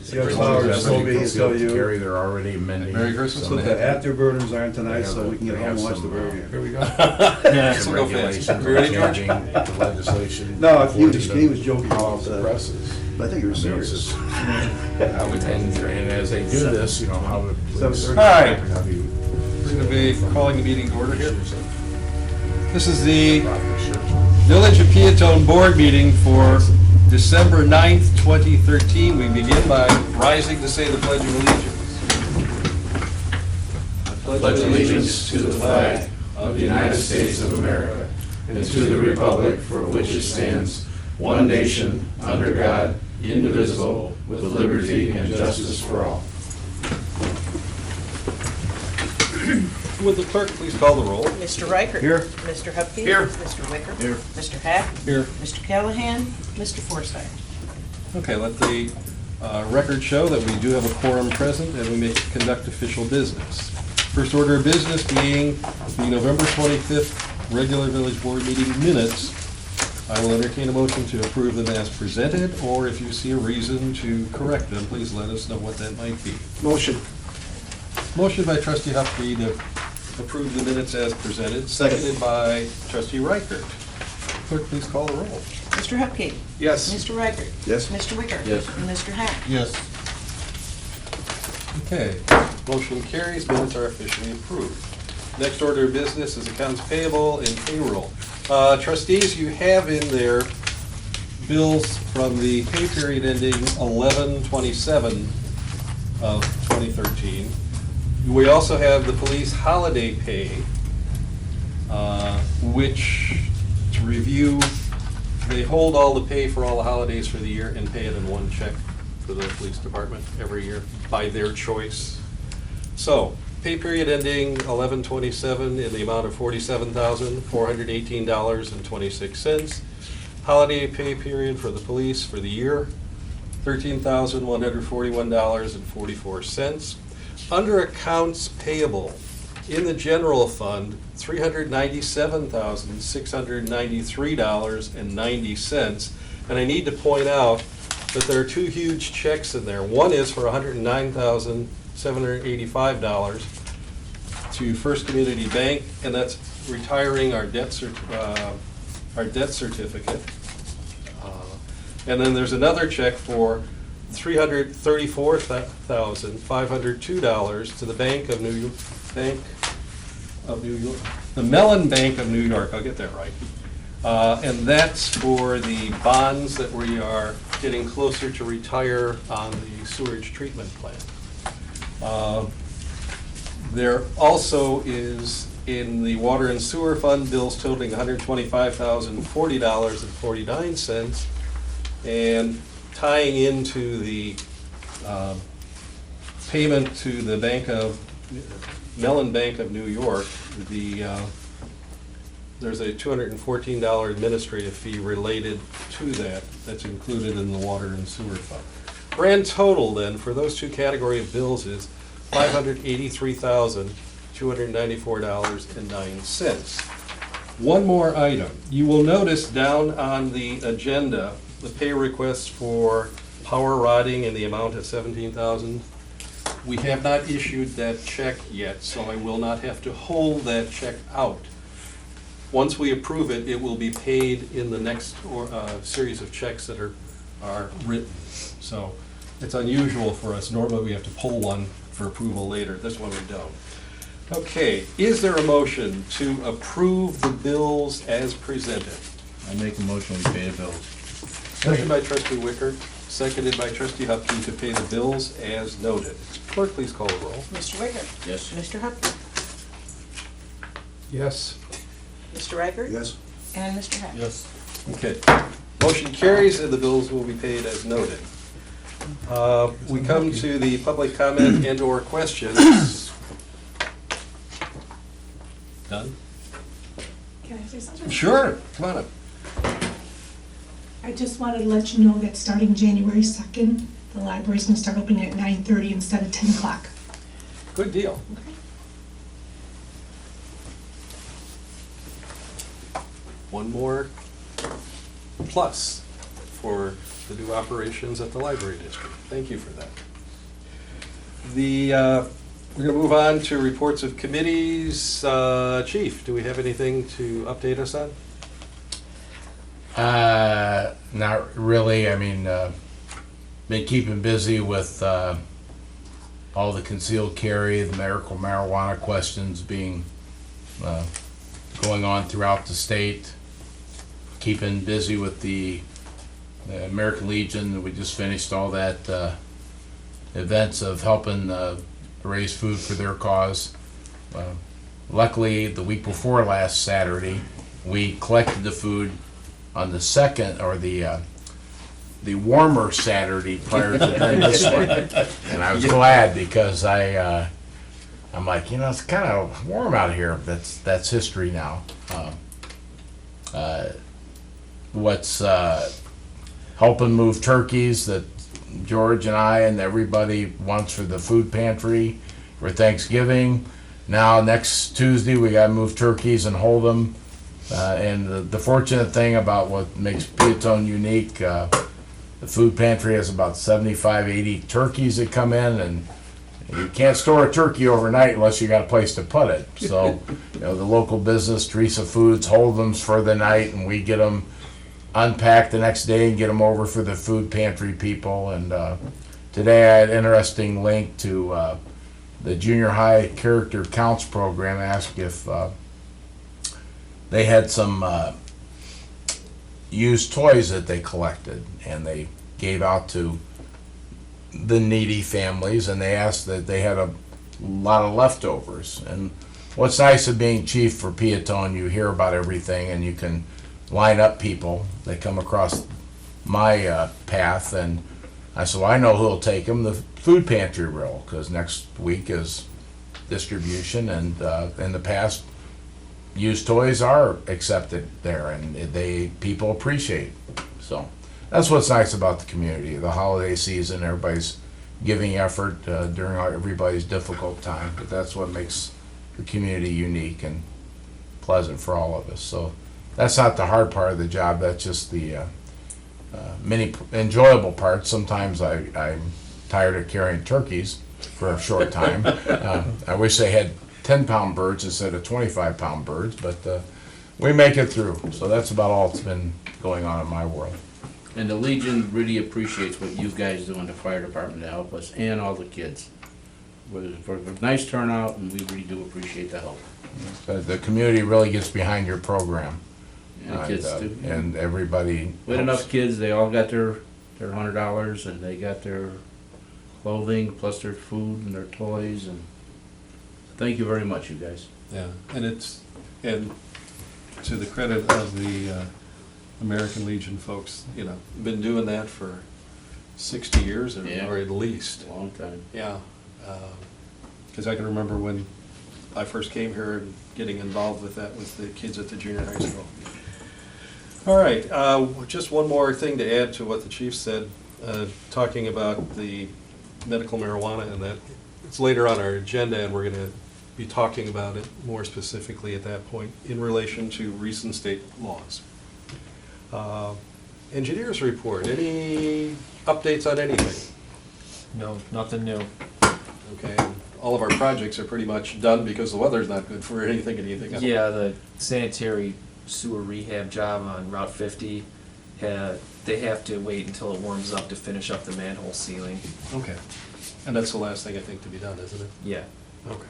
Jeff Flowers told me to tell you. Gary, they're already amending. Merry Christmas. So the afterburners aren't tonight, so we can get home and watch the Burger. Here we go. Yeah, Some so go fast. regulations You ready, are George? changing the legislation. No, he according was to joking. How the presses. But I think you were I mean, it's serious. just- And as they do this, you know, how the police. 7:30. All right. How do you? We're going to be calling the meeting to order here. This is the Proper search. Village of Peotone Board meeting for December 9th, 2013. We begin by rising to say the Pledge of Allegiance. I Pledge allegiance to the flag of the United States of America and to the republic for which it stands, one nation, under God, indivisible, with liberty and justice for all. Would the clerk please call the roll? Mr. Reichert. Here. Mr. Hupkey. Here. Mr. Wicker. Here. Mr. Hack. Here. Mr. Callahan. Mr. Forsythe. Okay, let the record show that we do have a quorum present and we may conduct official business. First order of business being the November 25th regular village board meeting minutes. I will entertain a motion to approve them as presented, or if you see a reason to correct them, please let us know what that might be. Motion. Motion by trustee Hupkey to approve the minutes as presented, Second. seconded by trustee Reichert. Clerk, please call the roll. Mr. Hupkey. Yes. Mr. Reichert. Yes. Mr. Wicker. Yes. And Mr. Hack. Yes. Okay, motion carries, minutes are officially approved. Next order of business is accounts payable and payroll. Trustees, you have in there bills from the pay period ending 11/27 of 2013. We also have the police holiday pay, which, to review, they hold all the pay for all the holidays for the year and pay it in one check for the police department every year by their choice. So, pay period ending 11/27 in the amount of $47,418.26. Holiday pay period for the police for the year, $13,141.44. Under accounts payable, in the general fund, $397,693.90. And I need to point out that there are two huge checks in there. One is for $109,785 to First Community Bank, and that's retiring our debt certificate. And then there's another check for $334,502 to the Bank of New York, the Mellon Bank of New York, I'll get that right. And that's for the bonds that we are getting closer to retire on the sewage treatment plant. There also is in the water and sewer fund bills totaling $125,040.49, and tying into the payment to the Mellon Bank of New York, there's a $214 administrative fee related to that, that's included in the water and sewer fund. Grand total then for those two category of bills is $583,294.09. One more item. You will notice down on the agenda, the pay request for power rotting in the amount of $17,000. We have not issued that check yet, so I will not have to hold that check out. Once we approve it, it will be paid in the next series of checks that are written. So it's unusual for us. Normally we have to pull one for approval later. This one we don't. Okay, is there a motion to approve the bills as presented? I make a motion, we pay the bills. Motion by trustee Wicker, seconded by trustee Hupkey to pay the bills as noted. Clerk, please call the roll. Mr. Wicker. Yes. Mr. Hupkey. Yes. Mr. Reichert. Yes. And Mr. Hack. Yes. Okay. Motion carries and the bills will be paid as noted. We come to the public comment and or questions. Done? Can I say something? Sure, come on up. I just wanted to let you know that starting January 2nd, the library's gonna start opening at 9:30 instead of 10 o'clock. Good deal. One more plus for the new operations at the library district. Thank you for that. We're going to move on to reports of committees. Chief, do we have anything to update us on? Not really. I mean, been keeping busy with all the concealed carry, the medical marijuana questions being going on throughout the state. Keeping busy with the American Legion. We just finished all that events of helping raise food for their cause. Luckily, the week before last Saturday, we collected the food on the second, or the warmer Saturday prior to this one, and I was glad because I'm like, you know, it's kind of warm out here. That's history now. What's helping move turkeys that George and I and everybody wants for the food pantry for Thanksgiving. Now next Tuesday we got to move turkeys and hold them. And the fortunate thing about what makes Peotone unique, the food pantry has about 75, 80 turkeys that come in, and you can't store a turkey overnight unless you got a place to put it. So, you know, the local business, Teresa Foods, hold them for the night, and we get them unpacked the next day and get them over for the food pantry people. And today I had an interesting link to the junior high character counts program. Asked if they had some used toys that they collected, and they gave out to the needy families, and they asked that they had a lot of leftovers. And what's nice of being chief for Peotone, you hear about everything, and you can line up people that come across my path. And I said, well, I know who'll take them, the food pantry roll, because next week is distribution, and in the past, used toys are accepted there, and people appreciate. So that's what's nice about the community. The holiday season, everybody's giving effort during everybody's difficult time, but that's what makes the community unique and pleasant for all of us. So that's not the hard part of the job. That's just the many enjoyable parts. Sometimes I'm tired of carrying turkeys for a short time. I wish they had 10-pound birds instead of 25-pound birds, but we make it through. So that's about all that's been going on in my world. And the Legion really appreciates what you guys do in the fire department to help us and all the kids. For a nice turnout, and we really do appreciate the help. The community really gets behind your program. And the kids too. And everybody. We had enough kids, they all got their $100, and they got their clothing, plus their food and their toys, and thank you very much, you guys. Yeah, and to the credit of the American Legion folks, you know, been doing that for 60 years or at least. A long time. Yeah, because I can remember when I first came here and getting involved with that with the kids at the junior high school. All right, just one more thing to add to what the chief said, talking about the medical marijuana, and that it's later on our agenda, and we're going to be talking about it more specifically at that point in relation to recent state laws. Engineers report, any updates on anything? No, nothing new. Okay, all of our projects are pretty much done because the weather's not good for anything else. Yeah, the sanitary sewer rehab job on Route 50, they have to wait until it warms up to finish up the manhole sealing. Okay, and that's the last thing I think to be done, isn't it? Yeah. Okay.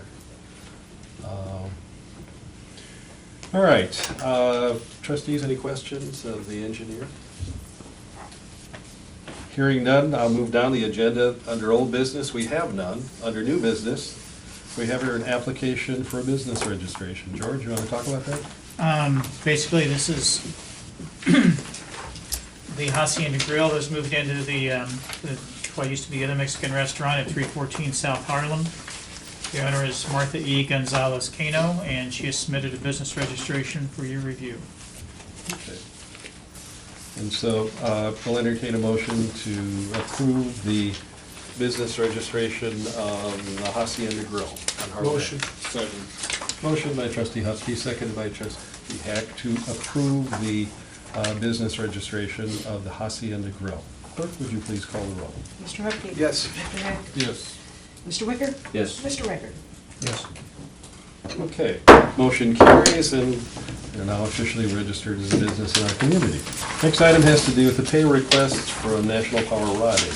All right, trustees, any questions of the engineer? Hearing none, I'll move down the agenda. Under old business, we have none. Under new business, we have here an application for a business registration. George, you want to talk about that? Basically, this is the Hacienda Grill that's moved into what used to be the Mexican restaurant at 314 South Harlem. The owner is Martha E. Gonzalez Cano, and she has submitted a business registration for your review. Okay. And so we'll entertain a motion to approve the business registration of the Hacienda Grill on Harlem. Motion. Second. Motion by trustee Hupkey, seconded by trustee Hack to approve the business registration of the Hacienda Grill. Clerk, would you please call the roll? Mr. Hupkey. Yes. Mr. Hack. Yes. Mr. Wicker. Yes. Mr. Riker. Yes. Okay, motion carries, and they're now officially registered as a business in our community. Next item has to do with the pay requests from National Power Rotting.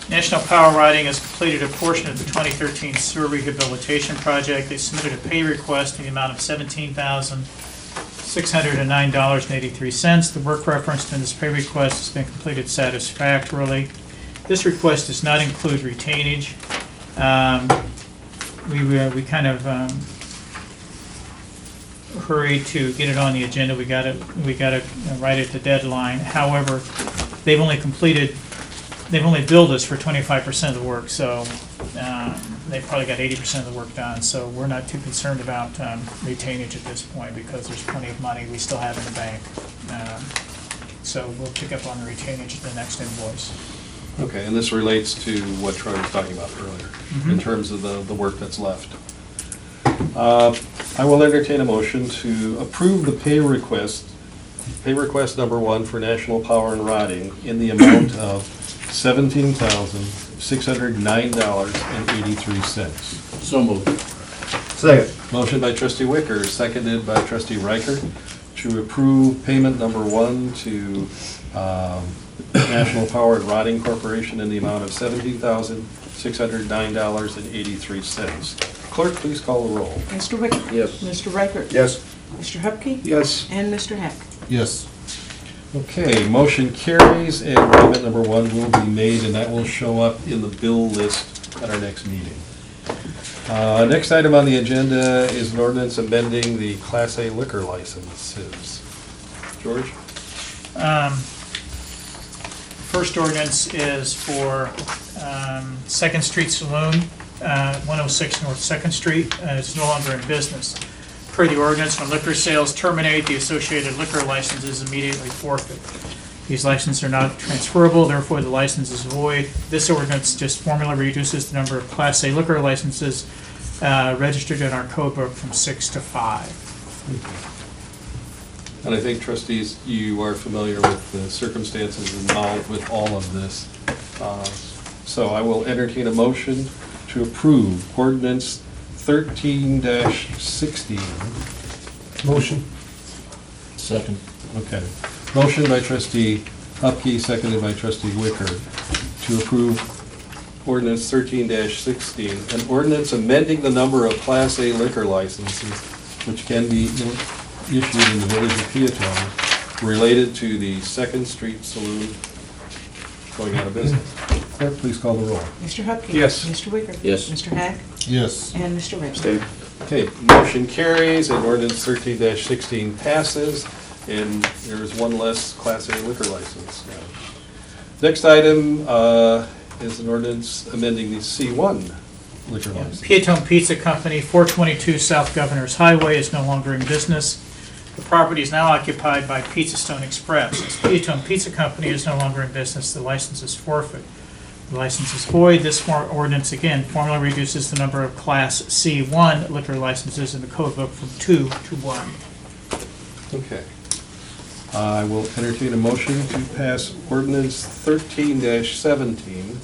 National Power Riding has completed a portion of the 2013 sewer rehabilitation project. They submitted a pay request in the amount of $17,609.83. The work referenced in this pay request has been completed satisfactorily. This request does not include retainage. We kind of hurried to get it on the agenda. We got it right at the deadline. However, they've only billed us for 25% of the work, so they've probably got 80% of the work done. So we're not too concerned about retainage at this point because there's plenty of money we still have in the bank. So we'll pick up on the retainage at the next invoice. Okay, and this relates to what Troy was talking about earlier, in terms of the work that's left. I will entertain a motion to approve the pay request number 1 for National Power and Rotting in the amount of $17,609.83. So moved. Second. Motion by trustee Wicker, seconded by trustee Riker, to approve payment number 1 to National Power and Rotting Corporation in the amount of $17,609.83. Clerk, please call the roll. Mr. Wicker. Yes. Mr. Riker. Yes. Mr. Hupkey. Yes. And Mr. Hack. Yes. Okay, motion carries, and payment number 1 will be made, and that will show up in the bill list at our next meeting. Next item on the agenda is an ordinance amending the Class A liquor licenses. George? First ordinance is for Second Street Saloon, 106 North Second Street. It's no longer in business. Per the ordinance, when liquor sales terminate, the associated liquor license is immediately forfeit. These licenses are not transferable, therefore the license is void. This ordinance just formally reduces the number of Class A liquor licenses registered in our code book from 6 to 5. And I think trustees, you are familiar with the circumstances involved with all of this. So I will entertain a motion to approve ordinance 13-16. Motion. Second. Okay. Motion by trustee Hupkey, seconded by trustee Wicker, to approve ordinance 13-16, an ordinance amending the number of Class A liquor licenses which can be issued in the village of Peotone related to the Second Street Saloon going out of business. Clerk, please call the roll. Mr. Hupkey. Yes. Mr. Wicker. Yes. Mr. Hack. Yes. And Mr. Riker. Stay. Okay, motion carries, and ordinance 13-16 passes, and there is one less Class A liquor license now. Next item is an ordinance amending the C1 liquor license. Peotone Pizza Company, 422 South Governor's Highway, is no longer in business. The property is now occupied by Pizza Stone Express. As Peotone Pizza Company is no longer in business, the license is forfeit. The license is void. This ordinance, again, formally reduces the number of Class C1 liquor licenses in the code book from 2 to 1. Okay. I will entertain a motion to pass ordinance 13-17,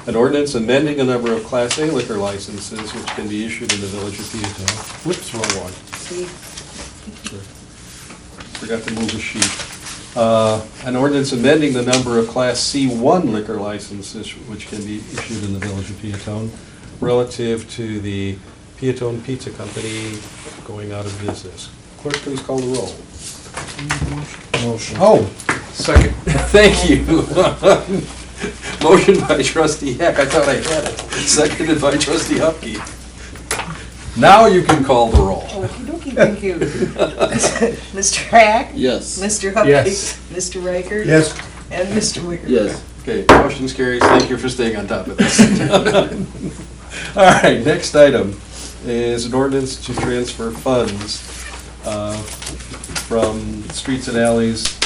an ordinance amending a number of Class A liquor licenses which can be issued in the village of Peotone. Whoops, wrong one. Forgot to move a sheet. An ordinance amending the number of Class C1 liquor licenses which can be issued in the village of Peotone relative to the Peotone Pizza Company going out of business. Clerk, please call the roll. Motion. Oh, second. Thank you. Motion by trustee Heck, I thought I had it. Seconded by trustee Hupkey. Now you can call the roll. Okey-dokey, thank you. Mr. Hack. Yes. Mr. Hupkey. Yes. Mr. Riker. Yes. And Mr. Wicker. Yes. Okay, motion's carries. Thank you for staying on top of this. All right, next item is an ordinance to transfer funds from streets and alleys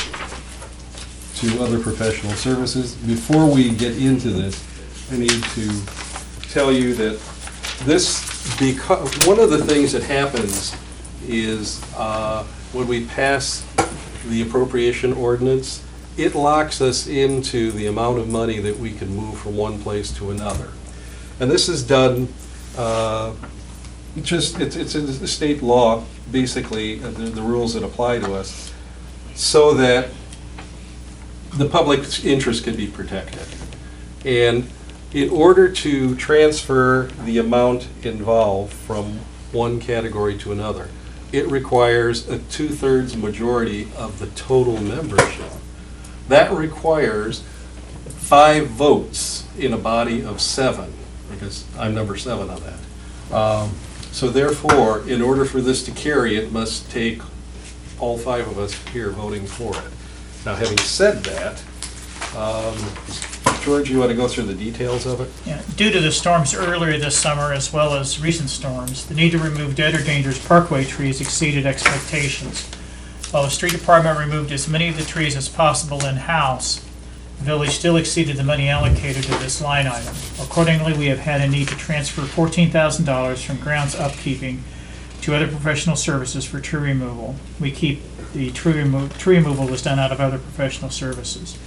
to other professional services. Before we get into this, I need to tell you that because one of the things that happens is when we pass the appropriation ordinance, it locks us into the amount of money that we can move from one place to another. And this is done, it's in the state law, basically, the rules that apply to us, so that the public's interest can be protected. And in order to transfer the amount involved from one category to another, it requires a 2/3 majority of the total membership. That requires 5 votes in a body of 7, because I'm number 7 on that. So therefore, in order for this to carry, it must take all 5 of us here voting for it. Now, having said that, George, you want to go through the details of it? Yeah, due to the storms earlier this summer as well as recent storms, the need to remove dead or dangerous parkway trees exceeded expectations. While the street department removed as many of the trees as possible in-house, the village still exceeded the money allocated to this line item. Accordingly, we have had a need to transfer $14,000 from grounds upkeeping to other professional services for tree removal. We keep the tree removal was done out of other professional services.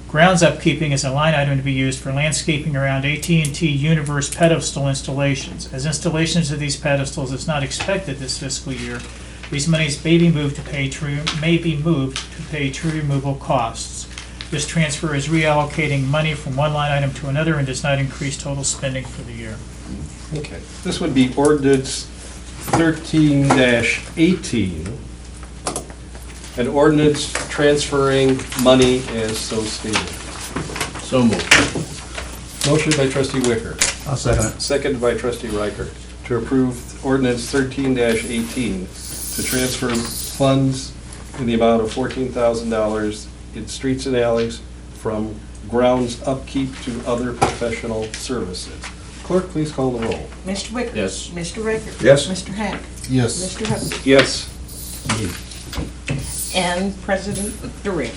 Grounds upkeeping is a line item to be used for landscaping around AT&T Universe pedestal installations. As installations of these pedestals is not expected this fiscal year, these monies may be moved to pay tree removal costs. This transfer is reallocating money from one line item to another and does not increase total spending for the year. Okay. This would be ordinance 13-18, an ordinance transferring money as so stated. So moved. Motion by trustee Wicker, I'll second it. seconded by trustee Reichert, to approve ordinance 13-18, to transfer funds in the amount of $14,000 in streets and alleys from grounds upkeep to other professional services. Clerk, please call the roll. Mr. Wicker? Yes. Mr. Riker? Yes. Mr. Hack? Yes. Mr. Hubkey? Yes. And President Durant?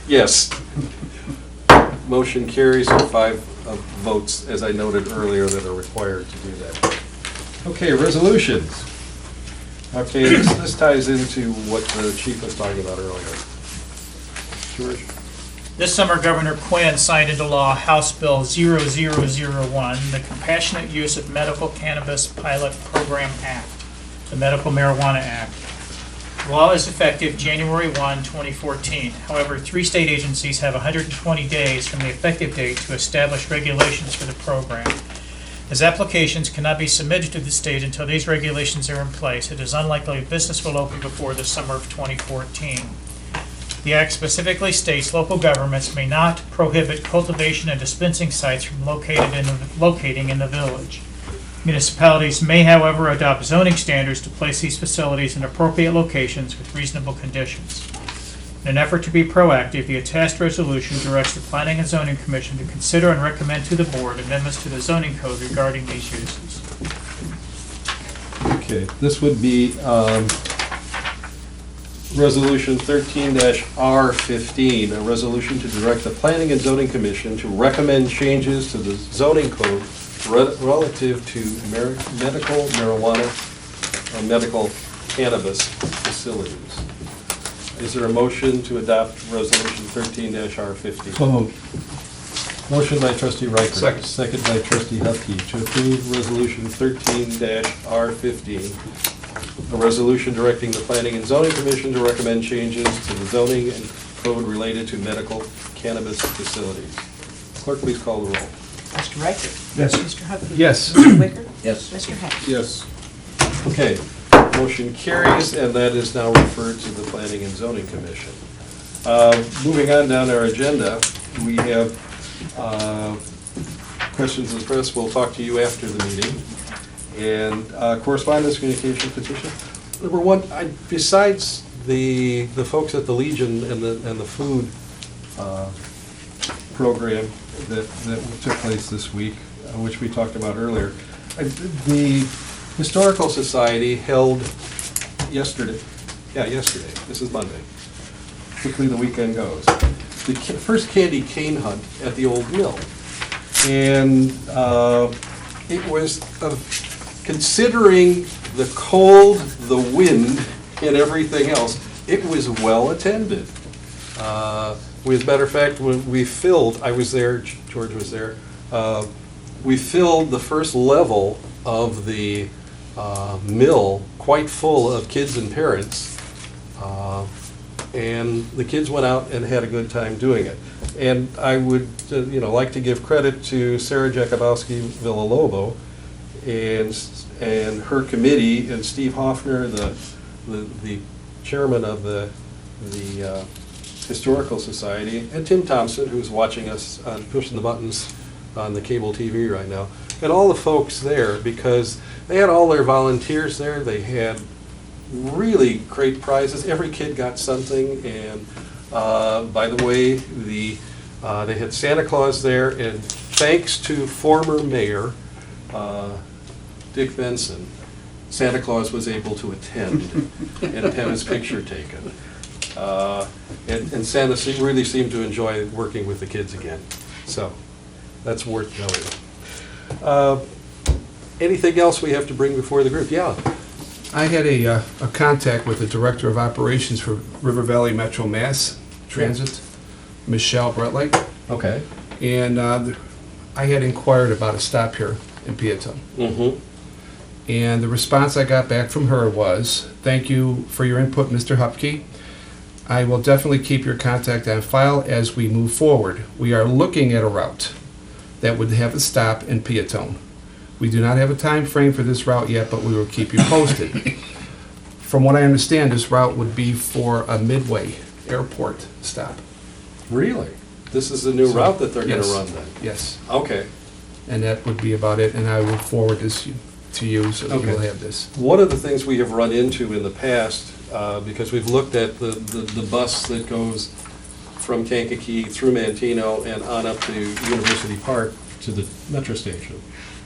Yes. Motion carries with 5 votes, as I noted earlier, that are required to do that. Okay, resolutions. Okay, this ties into what the chief was talking about earlier. George? This summer, Governor Quinn signed into law House Bill 0001, the Compassionate Use of Medical Cannabis Pilot Program Act, the Medical Marijuana Act. The law is effective January 1, 2014. However, 3 state agencies have 120 days from the effective date to establish regulations for the program. As applications cannot be submitted to the state until these regulations are in place, it is unlikely business will open before the summer of 2014. The Act specifically states local governments may not prohibit cultivation and dispensing sites from locating in the village. Municipalities may, however, adopt zoning standards to place these facilities in appropriate locations with reasonable conditions. In an effort to be proactive, the attached resolution directs the Planning and Zoning Commission to consider and recommend to the board amendments to the zoning code regarding these uses. Okay, this would be Resolution 13-R15, a resolution to direct the Planning and Zoning Commission to recommend changes to the zoning code relative to medical marijuana or medical cannabis facilities. Is there a motion to adopt Resolution 13-R15? So moved. Motion by trustee Reichert. Second. By trustee Hupkey to approve Resolution 13-R15, a resolution directing the Planning and Zoning Commission to recommend changes to the zoning and code related to medical cannabis facilities. Clerk, please call the roll. Mr. Riker? Yes. Mr. Hubkey? Yes. Mr. Wicker? Yes. Mr. Hack? Yes. Okay, motion carries, and that is now referred to the Planning and Zoning Commission. Moving on down our agenda, we have questions of the press. We'll talk to you after the meeting. And correspondence, communication, petition. Number one, besides the folks at the Legion and the food program that took place this week, which we talked about earlier, the Historical Society held yesterday, this is Monday, quickly the weekend goes, the first candy cane hunt at the old mill. And it was, considering the cold, the wind, and everything else, it was well attended. As a matter of fact, when we filled, I was there, George was there, we filled the first level of the mill quite full of kids and parents. And the kids went out and had a good time doing it. And I would, like to give credit to Sarah Jakubowski Villalobos and her committee, and Steve Hoffner, the chairman of the Historical Society, and Tim Thompson, who's watching us pushing the buttons on the cable TV right now, and all the folks there, because they had all their volunteers there. They had really great prizes. Every kid got something, and by the way, they had Santa Claus there, and thanks to former mayor Dick Benson, Santa Claus was able to attend and have his picture taken. And Santa really seemed to enjoy working with the kids again. So that's worth knowing. Anything else we have to bring before the group? Yeah. I had a contact with the Director of Operations for River Valley Metro Mass Transit, Michelle Bretlake, Okay. and I had inquired about a stop here in Peotone. Mm-hmm. And the response I got back from her was, "Thank you for your input, Mr. Hupke. I will definitely keep your contact on file as we move forward. We are looking at a route that would have a stop in Peotone. We do not have a time frame for this route yet, but we will keep you posted." From what I understand, this route would be for a Midway Airport stop. Really? This is the new So, route that they're going to yes. run then? Yes, Okay. and that would be about it, and I will forward this to you so that you will Okay. have this. One of the things we have run into in the past, because we've looked at the bus that goes from Kankakee through Manteno and on up to University Park to the metro station,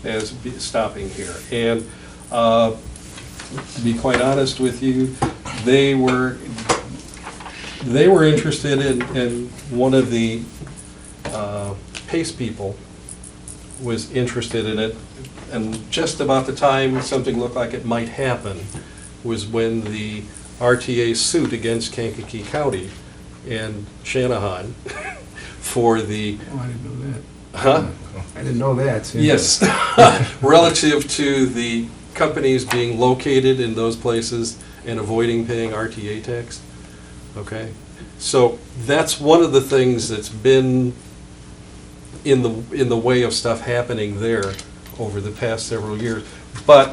as stopping here. And to be quite honest with you, they were interested in one of the PACE people was interested in it, and just about the time something looked like it might happen was when the RTA suit against Kankakee County and Shanahan for the, Oh, I didn't know that. huh? I didn't know that. Yes, relative to the companies being located in those places and avoiding paying RTA tax. Okay, so that's one of the things that's been in the way of stuff happening there over the past several years. But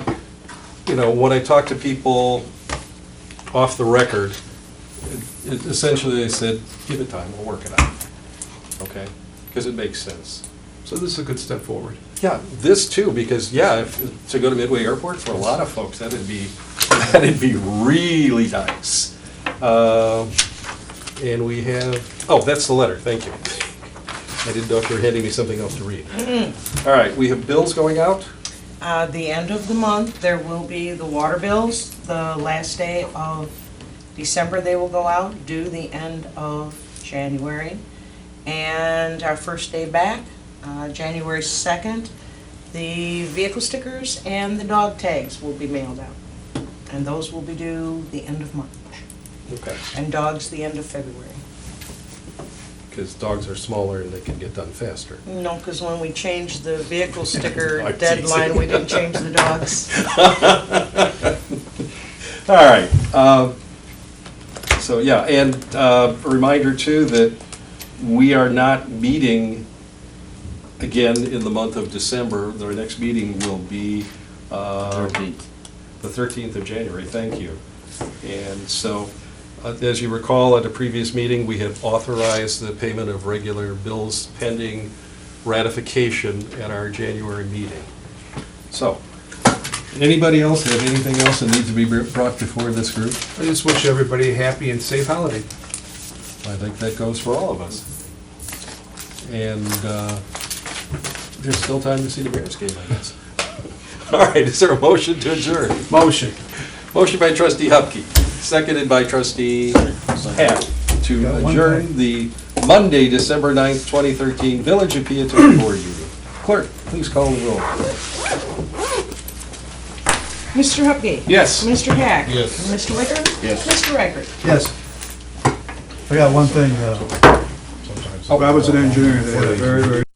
when I talk to people off the record, essentially they said, "Give it time, we'll work it out." Okay, because it makes sense. So this is a good step forward. Yeah, this too, because to go to Midway Airport for a lot of folks, that'd be really nice. And we have, that's the letter, thank you. I didn't know if you were handing me something else to read. All right, we have bills going out. The end of the month, there will be the water bills. The last day of December, they will go out, due the end of January. And our first day back, January 2nd, the vehicle stickers and the dog tags will be mailed out. And those will be due the end of March. Okay. And dogs, the end of February. Because dogs are smaller and they can get done faster. No, because when we changed the vehicle sticker Dog deadline, teasing. we didn't change the dogs. All right. So, yeah, and a reminder too that we are not meeting again in the month of December. Our next meeting will be 13th. the 13th of January, thank you. And so, as you recall, at a previous meeting, we had authorized the payment of regular bills pending ratification at our January meeting. So, anybody else have anything else that needs to be brought before this group? I just wish everybody a happy and safe holiday. I think that goes for all of us. And there's still time to see the Bears game, I guess. All right, is there a motion to adjourn? Motion. Motion by trustee Hupke, seconded by trustee Hack, to adjourn the Monday, December 9th, 2013 Village of Peotone Board meeting. Clerk, please call the roll. Mr. Hupke? Yes. Mr. Hack? Yes. Mr. Wicker? Yes. Mr. Reichert? Yes. I got one thing, Robertson Engineering, they had a very, very